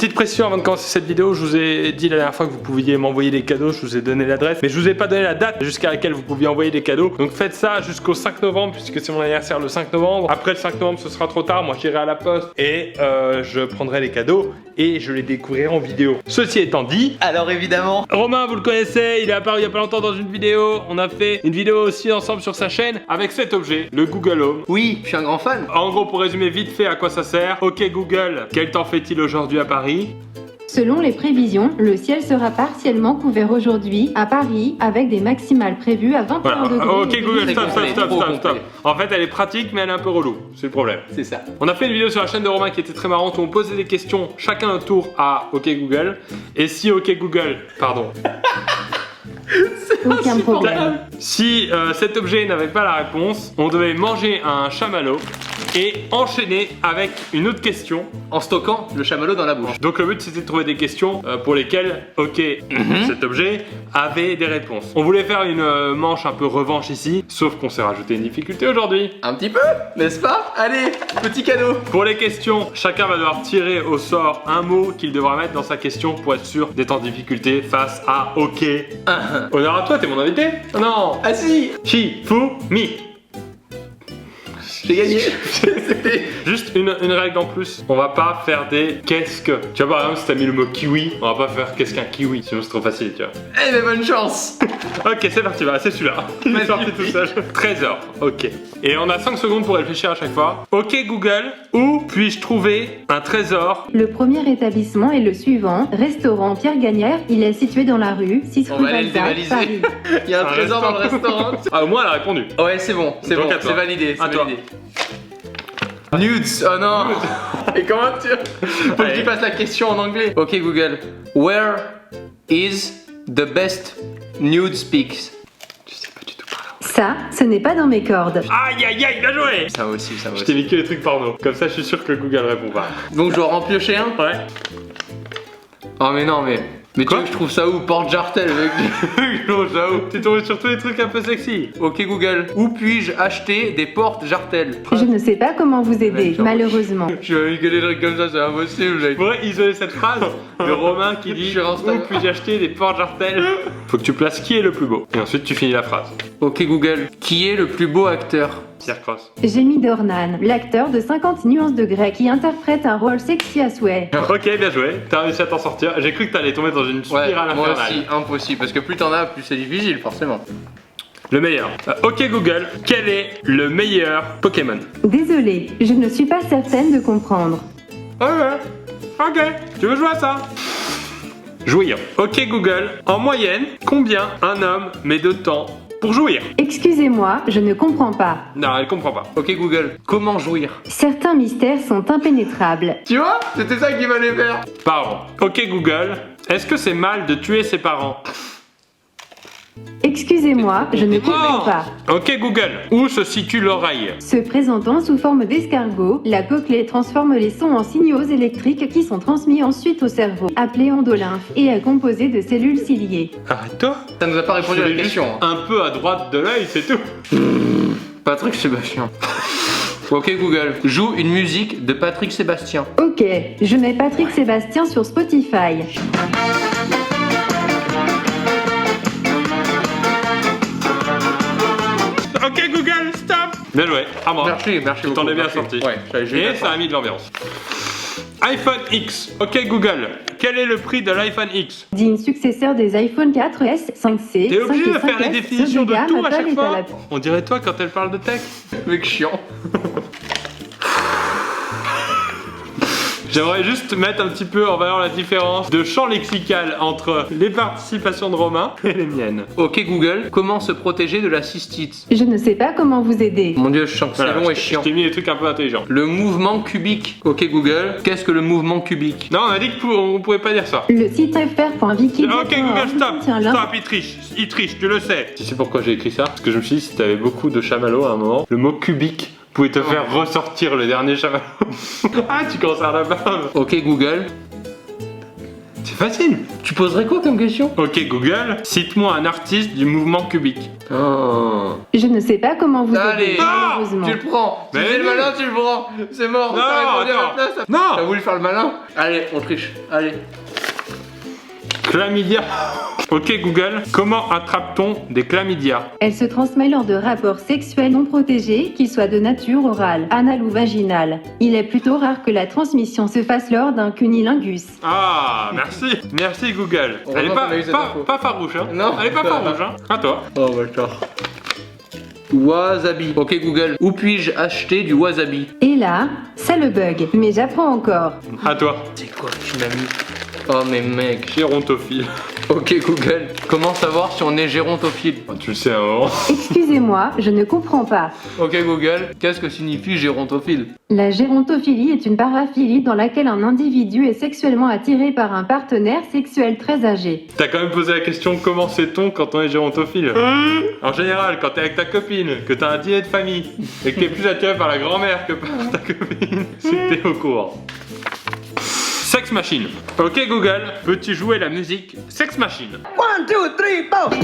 Petite précision avant de commencer cette vidéo, je vous ai dit la dernière fois que vous pouviez m'envoyer des cadeaux, je vous ai donné l'adresse, mais je vous ai pas donné la date jusqu'à laquelle vous pouviez envoyer des cadeaux. Donc faites ça jusqu'au 5 novembre, puisque c'est mon anniversaire le 5 novembre. Après le 5 novembre, ce sera trop tard, moi j'irai à la poste et je prendrai les cadeaux et je les découvrirai en vidéo. Ceci étant dit, alors évidemment, Romain, vous le connaissez, il est apparu il y a pas longtemps dans une vidéo. On a fait une vidéo aussi ensemble sur sa chaîne avec cet objet, le Google Home. oui, je suis un grand fan. En gros, pour résumer vite fait à quoi ça sert. Ok Google, quel temps fait-il aujourd'hui à Paris? Selon les prévisions, le ciel sera partiellement couvert aujourd'hui à Paris avec des maximales prévues à 21 Voilà. degrés. Ok Google, stop. Trop complet. En fait, elle est pratique, mais elle est un peu relou. C'est le problème. C'est ça. On a fait une vidéo sur la chaîne de Romain qui était très marrante où on posait des questions chacun notre tour à OK Google. Et si OK Google, pardon. Aucun problème. Si cet objet n'avait pas la réponse, on devait manger un chamallow et enchaîner avec une autre question. En stockant le chamallow dans la bouche. Donc le but c'était de trouver des questions pour lesquelles OK cet objet avait des réponses. On voulait faire une manche un peu revanche ici, sauf qu'on s'est rajouté une difficulté aujourd'hui. Un petit peu, n'est-ce pas? Allez, petit cadeau. Pour les questions, chacun va devoir tirer au sort un mot qu'il devra mettre dans sa question pour être sûr d'être en difficulté face à OK. Honneur à toi, t'es mon invité? Oh non. Ah si, Shifumi. j'ai gagné. C'était... Juste une règle en plus, on va pas faire des qu'est-ce que. Tu vois par exemple si t'as mis le mot kiwi, on va pas faire qu'est-ce qu'un kiwi, sinon c'est trop facile tu vois. Eh mais bonne chance. Ok c'est parti, voilà, c'est celui-là. Il est sorti tout seul. Trésor, ok. Et on a 5 secondes pour réfléchir à chaque fois. Ok Google, où puis-je trouver un trésor? Le premier établissement est le suivant, restaurant Pierre Gagnère. Il est situé dans la rue 6 On rue va aller le Balzac, dévaliser. Paris. Il y a un Un trésor dans le restaurant. Ah au moins elle a répondu. Ouais, c'est bon, c'est Donc bon, à toi. c'est validé, À c'est toi. validé. Nudes, oh non. Et comment tu... Faut que Allez. tu fasses la question en anglais. Ok Google, where is the best nude speaks? Je sais pas du tout parler. Ça, ce n'est pas dans mes cordes. Aïe aïe aïe, bien joué. Ça aussi, ça Je t'ai aussi. mis que les trucs porno. Comme ça je suis sûr que Google répond pas. Donc je dois en piocher un? Ouais. Oh mais non mais... Mais tu Quoi veux que je trouve ça où? Porte Jartel mec. Non, j'avoue. T'es tombé sur tous les trucs un peu sexy. Ok Google, où puis-je acheter des portes Jartel? Je ne sais pas comment vous aider, D'accord. malheureusement. Je vais rigoler des trucs comme ça, c'est impossible Je mec. pourrais isoler cette phrase de Romain qui dit Sur Instagram. où puis-je acheter des portes jartelles. Faut que tu places qui est le plus beau. Et ensuite tu finis la phrase. Ok Google, qui est le plus beau acteur? Pierre Cross. Jamie Dornan, l'acteur de 50 nuances de grey qui interprète un rôle sexy à souhait. Ok, bien joué. T'as réussi à t'en sortir. J'ai cru que t'allais tomber dans une Ouais, spirale moi infernale. aussi, impossible, parce que plus t'en as, plus c'est difficile forcément. Le meilleur. Ok Google, quel est le meilleur Pokémon? Désolée, je ne suis pas certaine de comprendre. Ok. Tu veux jouer à ça? Jouir. Ok Google, en moyenne, combien un homme met de temps pour jouir? Excusez-moi, je ne comprends pas. Non, elle comprend pas. Ok Google, comment jouir? Certains mystères sont impénétrables. Tu vois? C'était ça qu'il fallait faire. Pardon. Ok Google, est-ce que c'est mal de tuer ses parents? Excusez-moi, je ne comprends pas. Ok Google, où se situe l'oreille? Se présentant sous forme d'escargot, la cochlée transforme les sons en signaux électriques qui sont transmis ensuite au cerveau, appelé endolymphe, et est composé de cellules ciliées. Arrête-toi. Ça nous a pas répondu à la question. Hein. Un peu à droite de l'œil, c'est tout. Patrick Sébastien. Ok Google, joue une musique de Patrick Sébastien. Ok, je mets Patrick Sébastien sur Spotify. Ok Google, stop. Bien joué, à moi. Merci Tu t'en beaucoup, es bien merci. sorti. Ouais, j'ai Et ça a mis de l'ambiance. iPhone X. Ok Google, quel est le prix de l'iPhone X? Digne successeur des iPhone 4S, 5C, T'es obligé 5 de et faire les 5S, définitions de gamme, tout à Apple chaque est fois. la- On dirait toi quand elle parle de tech. Mec chiant. J'aimerais juste mettre un petit peu en valeur la différence de champ lexical entre les participations de Romain et les miennes. Ok Google, comment se protéger de la cystite? Je ne sais pas comment vous aider. Mon dieu, je sens que c'est Voilà, long et je chiant. t'ai mis des trucs un peu intelligents. Le mouvement cubique. Ok Google, qu'est-ce que le mouvement cubique? Non, on a dit qu'on pouvait pas dire ça. Le site fr.wiki. Ok Google, stop, stop, il triche, tu le sais. Tu sais pourquoi j'ai écrit ça? Parce que je me suis dit, si t'avais beaucoup de chamallows à un moment, le mot cubique pouvait te faire ressortir le dernier chamallow. Ah, tu commences à la barbe. Ok Google, C'est facile. Tu poserais quoi comme question? Ok Google, cite-moi un artiste du mouvement cubique. Oh. Je ne sais pas comment vous Allez, aider, Ah malheureusement. tu le prends. Tu Mais fais le nul. malin, tu le prends. C'est mort. Non, T'as répondu à attends. la place. T'as Non. voulu faire le malin? Allez, on triche. Allez. Chlamydia. Ok Google, comment attrape-t-on des chlamydia? Elle se transmet lors de rapports sexuels non protégés, qu'ils soient de nature orale, anale ou vaginale. Il est plutôt rare que la transmission se fasse lors d'un cunilingus. Ah, merci. Merci Google. Elle est Heureusement pas, qu'on a eu cette pas, info. pas farouche, hein. Non. Elle est pas farouche, hein. À toi. Oh, d'accord. Wasabi. Ok Google, où puis-je acheter du wasabi? Et là, ça le bug, mais j'apprends encore. À toi. C'est quoi que tu m'as mis? Oh mais mec. Gérontophile. Ok Google, comment savoir si on est gérontophile? Oh, tu le sais à un moment. Excusez-moi, je ne comprends pas. Ok Google, qu'est-ce que signifie gérontophile? La gérontophilie est une paraphilie dans laquelle un individu est sexuellement attiré par un partenaire sexuel très âgé. T'as quand même posé la question comment sait-on quand on est gérontophile? En général, quand t'es avec ta copine, que t'as un dîner de famille et que t'es plus attiré par la grand-mère que par ta copine, c'est que t'es au courant. Sex Machine. Ok Google, peux-tu jouer la musique Sex Machine? 1, 2, 3, 4.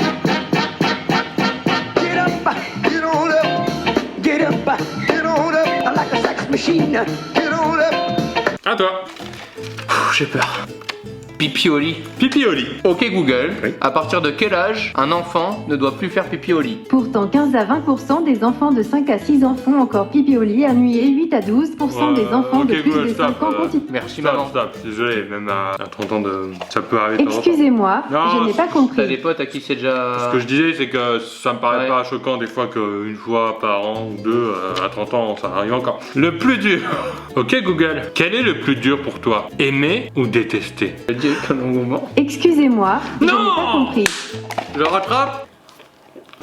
Get up, get on up. Get up, get on up. Like a sex machine. Get on up. À toi. J'ai peur. Pipi au lit. Pipi au lit. Ok Google, Oui. à partir de quel âge un enfant ne doit plus faire pipi au lit? Pourtant, 15 à 20% des enfants de 5 à 6 ans font encore pipi au lit annué, 8 à 12% des enfants ok, de plus Google, de 5 stop, ans continuent. Merci Stop, maman. stop. Désolé, même à 30 ans de... Ça peut arriver de temps en temps. Excusez-moi, Non, je n'ai pas T'as des compris. potes à qui c'est déjà... Ce que je disais, c'est que ça me paraît Ouais. pas choquant des fois qu'une fois par an ou deux, à 30 ans, ça arrive encore. Le plus dur. Ok Google, quel est le plus dur pour toi? Aimer ou détester? Comme un moment. Excusez-moi, je n'ai Non pas compris. Je rattrape.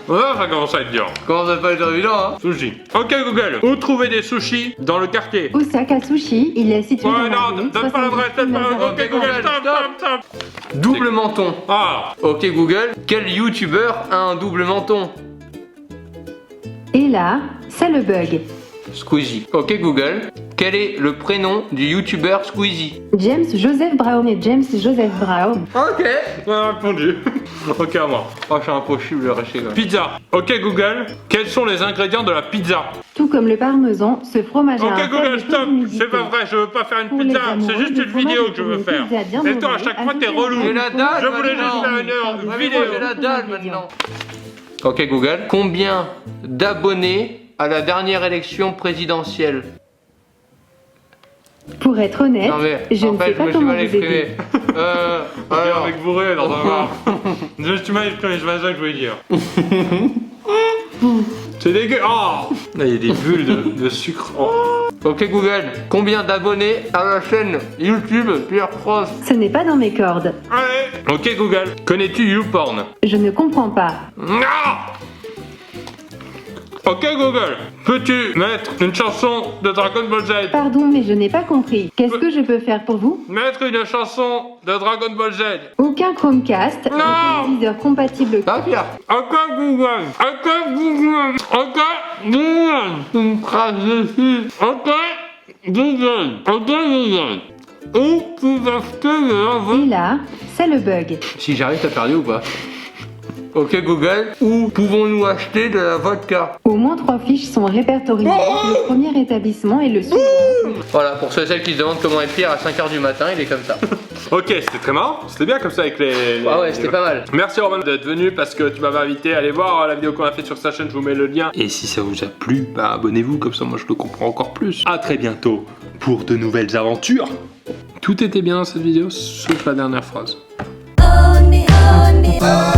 Ouais, ça commence à être dur. Comment ça peut être évident hein? Sushi. Ok Google, où trouver des sushis dans le quartier? Osaka Sushi, il est situé Ouais, dans la non, rue donne pas l'adresse, donne pas l'adresse. Ok Google, stop, stop. Double menton. Ah, Ok Google, quel youtubeur a un double menton? Et là, ça le bug. Squeezie. Ok Google, quel est le prénom du youtubeur Squeezie? James Joseph Brown et James Joseph Brown. Ok. on a répondu. Ok à moi. Oh, je suis impossible de rester comme ça. Pizza. Ok Google, quels sont les ingrédients de la pizza? Tout comme le parmesan, ce fromage a Ok un Google, faible taux stop. d'humidité. C'est pas vrai, je veux pas faire une Pour les pizza. amoureux, C'est juste le une fromage vidéo est que je pour veux une faire. pizza bien Et toi, à dorée, chaque fois, t'es ajoutez relou. un J'ai la dalle, Je voulais maintenant. juste faire une Ouais, mais vidéo. moi, j'ai la dalle maintenant. Ok Google, combien d'abonnés à la dernière élection présidentielle? Pour être honnête, Non mais, je en ne fait, sais je pas me suis comment mal vous aider. exprimé. Dire Alors, avec bourré dans un bar. Je me suis mal exprimé, c'est pas ça que je voulais dire. C'est dégueu. Oh là, il y a des bulles de sucre. Oh. ok Google, combien d'abonnés à la chaîne YouTube Pierre Cross? Ce n'est pas dans mes cordes. Allez. Ok Google, connais-tu YouPorn? Je ne comprends pas. Non. Ok Google, peux-tu mettre une chanson de Dragon Ball Z? Pardon, mais je n'ai pas compris. Qu'est-ce que je peux faire pour vous? Mettre une chanson de Dragon Ball Z. Aucun Chromecast, Non. un téléviseur compatible. Ah Pierre, Ok Google, ok Google, ok Google, une phrase dessus. ok Google, ok Google. Où puis-je acheter le Et là, ça le bug. Si j'arrive, t'as perdu ou pas? Ok Google, où pouvons-nous acheter de la vodka? Au moins 3 fiches sont répertoriées. Le premier établissement est le suivant. Voilà, pour ceux et celles qui se demandent comment est Pierre à 5h du matin, il est comme ça. Ok, c'était très marrant, c'était bien comme ça avec les... Ah ouais, c'était pas mal. Merci Roman d'être venu parce que tu m'avais invité à aller voir la vidéo qu'on a fait sur sa chaîne, je vous mets le lien. Et si ça vous a plu, bah abonnez-vous, comme ça moi je le comprends encore plus. À très bientôt pour de nouvelles aventures. Tout était bien dans cette vidéo, sauf la dernière phrase. Only, only, only.